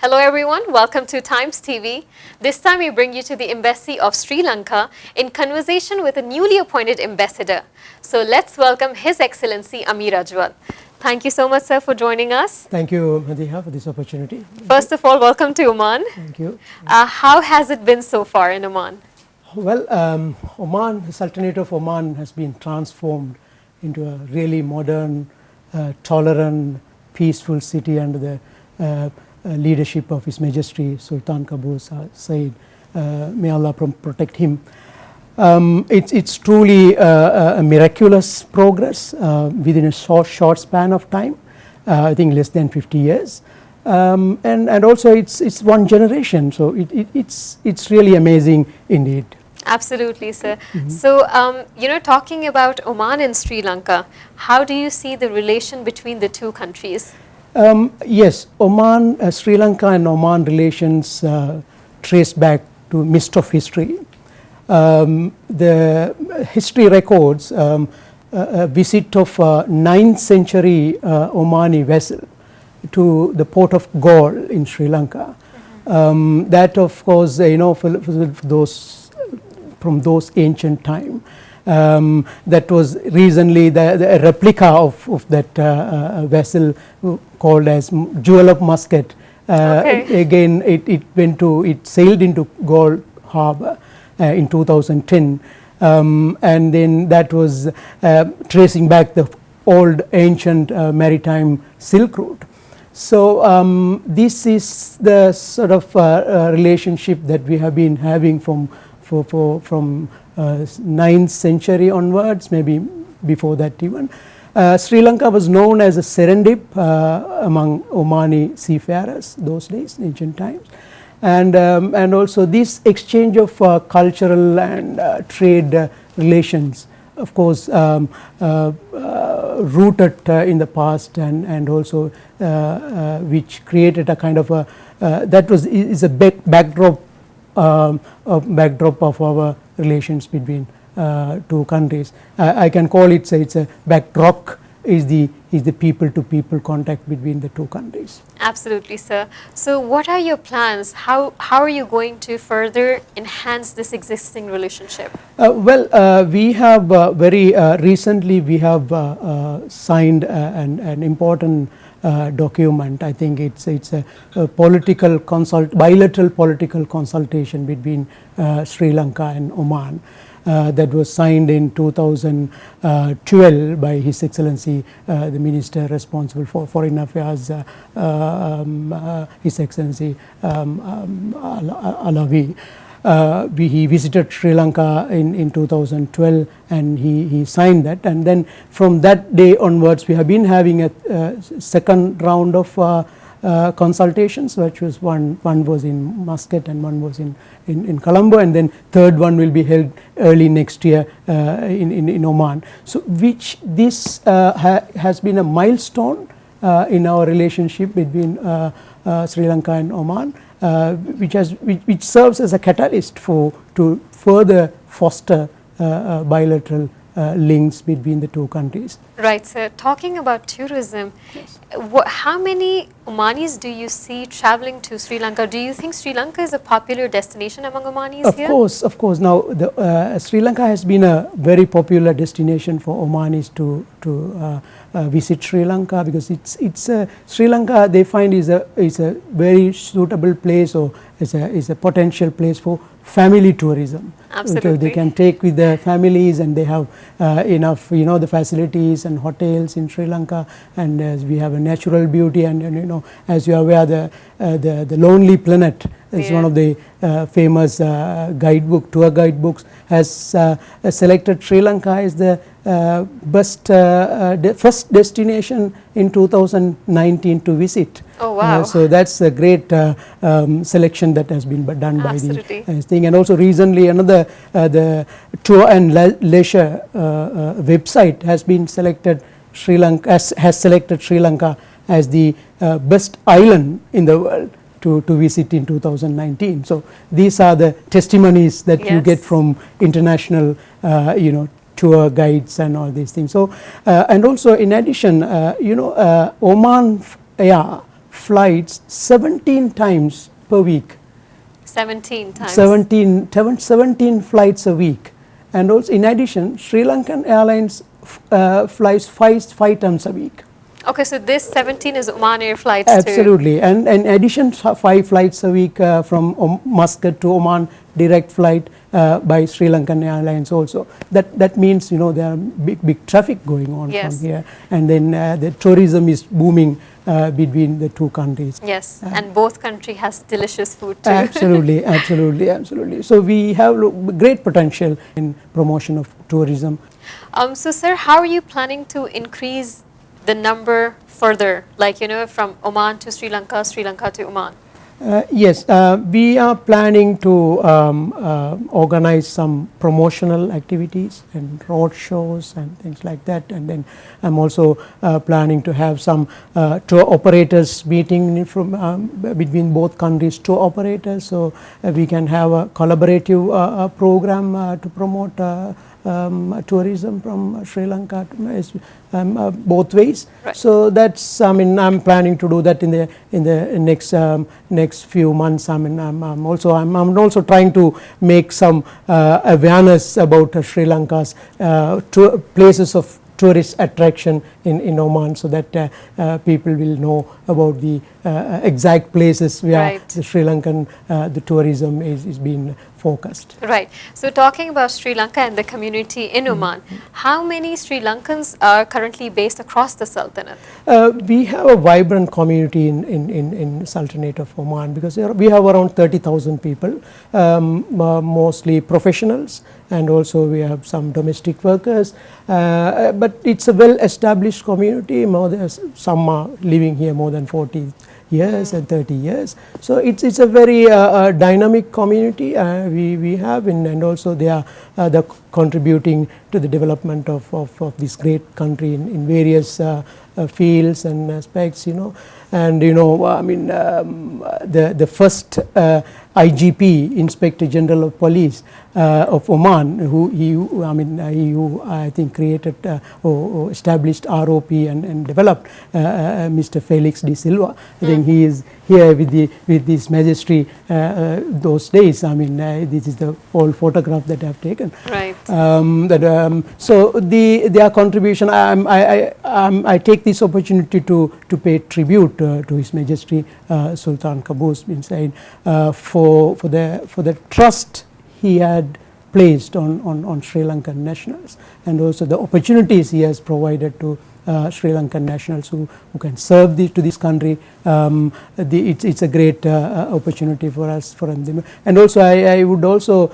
Hello everyone, welcome to Times TV. This time we bring you to the Embassy of Sri Lanka in conversation with a newly appointed ambassador. So let's welcome His Excellency Amir Ajwal. Thank you so much, sir, for joining us. Thank you, Madiha, for this opportunity. First of all, welcome to Oman. Thank you. How has it been so far in Oman? Well, Oman, the Sultanate of Oman has been transformed into a really modern, tolerant, peaceful city under the leadership of His Majesty Sultan Qaboos Said. May Allah protect him. It's truly a miraculous progress within a short span of time. I think less than 50 years, and also it's one generation. So it's really amazing indeed. Absolutely, sir. So, talking about Oman and Sri Lanka, how do you see the relation between the two countries? Yes, Oman, Sri Lanka and Oman relations trace back to mist of history. The history records a visit of a 9th century Omani vessel to the port of Galle in Sri Lanka. That, of course, from those ancient time. That was recently the replica of that vessel called as Jewel of Muscat. Again, it sailed into Galle Harbour in 2010, and then that was tracing back the old ancient maritime Silk Route. So this is the sort of relationship that we have been having from 9th century onwards, maybe before that even. Sri Lanka was known as a serendip among Omani seafarers those days, ancient times, and also this exchange of cultural and trade relations, of course, rooted in the past, and also which created a kind of a is a backdrop of our relations between two countries. I can call it, say, it's a backdrop is the people to people contact between the two countries. Absolutely, sir. So what are your plans? How are you going to further enhance this existing relationship? Well, we have very recently we have signed an important document. I think it's a political bilateral political consultation between Sri Lanka and Oman. That was signed in 2012 by His Excellency the Minister responsible for Foreign Affairs, His Excellency Alawi. He visited Sri Lanka in 2012, and he signed that, and then from that day onwards we have been having a second round of consultations, which was one was in Muscat and one was in Colombo, and then third one will be held early next year in Oman. So which this has been a milestone in our relationship between Sri Lanka and Oman, which serves as a catalyst to further foster bilateral links between the two countries. Right, sir. Talking about tourism, yes. How many Omanis do you see traveling to Sri Lanka? Do you think Sri Lanka is a popular destination among Omanis here? Of course. Now, Sri Lanka has been a very popular destination for Omanis to visit Sri Lanka, because Sri Lanka they find is a very suitable place, or is a potential place for family tourism. Absolutely. They can take with their families, and they have enough, the facilities and hotels in Sri Lanka, and as we have a natural beauty, and as you are aware, the Lonely Planet is one of the famous tour guidebooks has selected Sri Lanka as the best first destination in 2019 to visit. Oh wow! So that's a great selection that has been done by the thing. And also recently another the Tour and Leisure website has been selected Sri Lanka has selected Sri Lanka as the best island in the world to visit in 2019. So these are the testimonies that you get from international tour guides and all these things. So and also in addition, Oman flights 17 times per week. 17 times. 17 flights a week. And also in addition, Sri Lankan Airlines flies five times a week. Okay, so this 17 is Oman Air flights Absolutely. Too. And in addition, 5 flights a week from Muscat to Oman, direct flight by Sri Lankan Airlines also. That means, there are big traffic going on from here. And then the tourism is booming between the two countries. Yes, and both country has delicious food too. Absolutely. So we have great potential in promotion of tourism. So sir, how are you planning to increase the number further, like from Oman to Sri Lanka to Oman? Yes, we are planning to organize some promotional activities and road shows and things like that. And then I'm also planning to have some tour operators meeting from between both countries, tour operators, so we can have a collaborative program to promote tourism from Sri Lanka both ways. Right. So that's, I'm planning to do that in the next few months. I'm also trying to make some awareness about Sri Lanka's places of tourist attraction in Oman, so that people will know about the exact places where the Sri Lankan the tourism is being focused. Right. So talking about Sri Lanka and the community in Oman, how many Sri Lankans are currently based across the Sultanate? We have a vibrant community in Sultanate of Oman, because we have around 30,000 people, mostly professionals, and also we have some domestic workers. But it's a well-established community. Some are living here more than 40 years and 30 years. So it's a very dynamic community we have, and also they are contributing to the development of this great country in various fields and aspects, And the first IGP, Inspector General of Police of Oman, who I think created or established ROP and developed, Mr. Felix de Silva. I think he is here with His Majesty those days. This is the old photograph that I have taken. Right. So their contribution, I take this opportunity to pay tribute to His Majesty Sultan Qaboos bin Said for the trust he had placed on Sri Lankan nationals, and also the opportunities he has provided to Sri Lankan nationals who can serve to this country. It's a great opportunity for us, for them. And also I would also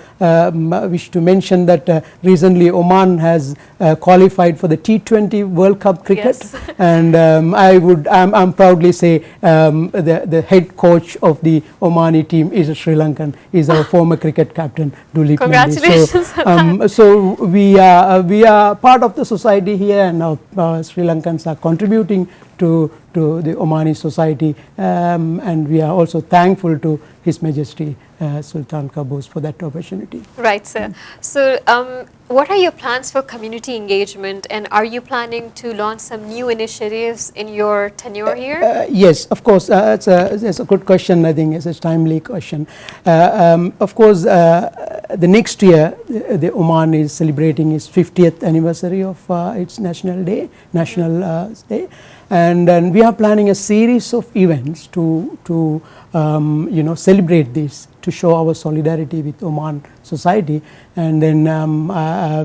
wish to mention that recently Oman has qualified for the T20 World Cup cricket. Yes. And I'm proudly say the head coach of the Omani team is a Sri Lankan, is our former cricket captain Dulip Mehndi. Congratulations. So we are part of the society here, and our Sri Lankans are contributing to the Omani society, and we are also thankful to His Majesty Sultan Qaboos for that opportunity. Right, sir. So what are your plans for community engagement, and are you planning to launch some new initiatives in your tenure here? Yes, of course. It's a good question. I think it's a timely question. Of course, the next year, the Oman is celebrating its 50th anniversary of its national day, and we are planning a series of events to celebrate this, to show our solidarity with Oman society. And then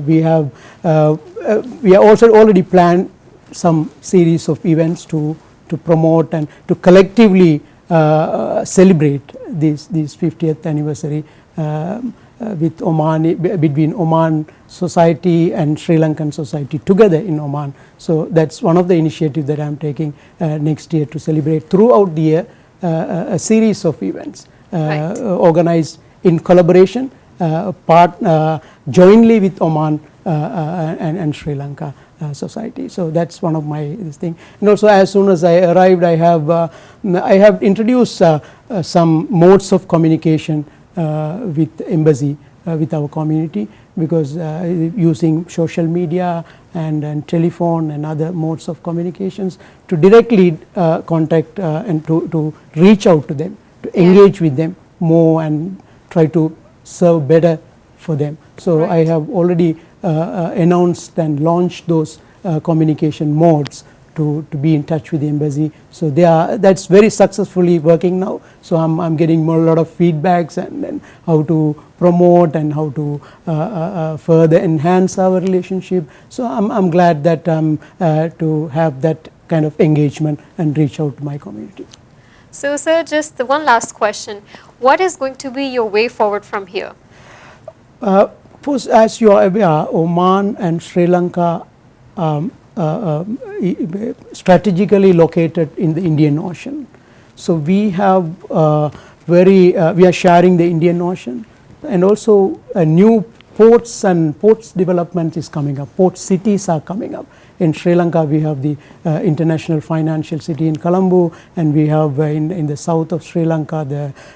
we are also already planned some series of events to promote and to collectively celebrate this 50th anniversary with between Oman society and Sri Lankan society together in Oman. So that's one of the initiatives that I'm taking next year, to celebrate throughout the year a series of events organized in collaboration, jointly with Oman and Sri Lanka society. So that's one of my thing. And also, as soon as I arrived, I have introduced some modes of communication with embassy with our community, because using social media and telephone and other modes of communications to directly contact and to reach out to them, to engage with them more and try to serve better for them. So I have already announced and launched those communication modes to be in touch with the embassy. So that's very successfully working now. So I'm getting a lot of feedbacks and how to promote and how to further enhance our relationship. So I'm glad that to have that kind of engagement and reach out to my community. So sir, just the one last question. What is going to be your way forward from here? First, as you are aware, Oman and Sri Lanka strategically located in the Indian Ocean. So we have we are sharing the Indian Ocean, and also new ports and ports development is coming up. Port cities are coming up. In Sri Lanka, we have the international financial city in Colombo, and we have in the south of Sri Lanka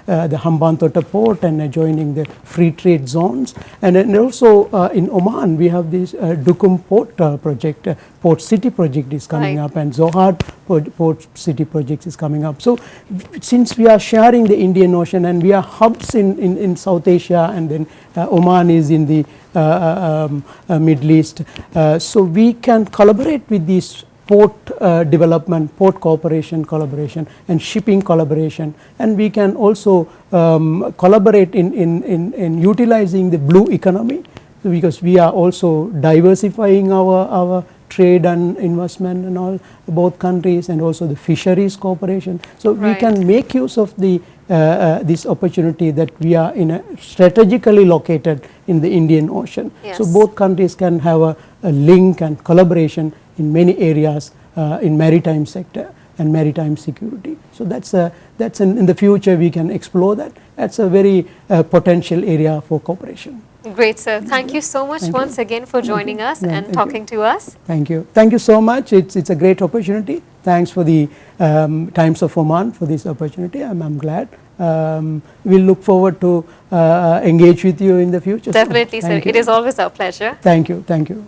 the Hambantota port and adjoining the free trade zones. And then also in Oman, we have this Dukum port project, port city project is coming up, and Zohar port city project is coming up. So since we are sharing the Indian Ocean and we are hubs in South Asia, and then Oman is in the Middle East, so we can collaborate with these port development, port cooperation collaboration and shipping collaboration, and we can also collaborate in utilizing the blue economy, because we are also diversifying our trade and investment and all, both countries, and also the fisheries cooperation. So we can make use of the this opportunity that we are strategically located in the Indian Ocean. So both countries can have a link and collaboration in many areas in maritime sector and maritime security. So that's in the future we can explore that. That's a very potential area for cooperation. Great, sir. Thank you so much once again for joining us and talking to us. Thank you. Thank you so much. It's a great opportunity. Thanks for the Times of Oman for this opportunity. I'm glad. We'll look forward to engage with you in the future. Definitely, sir. It is always our pleasure. Thank you. Thank you.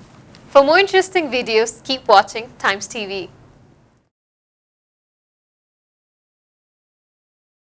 For more interesting videos, keep watching Times TV.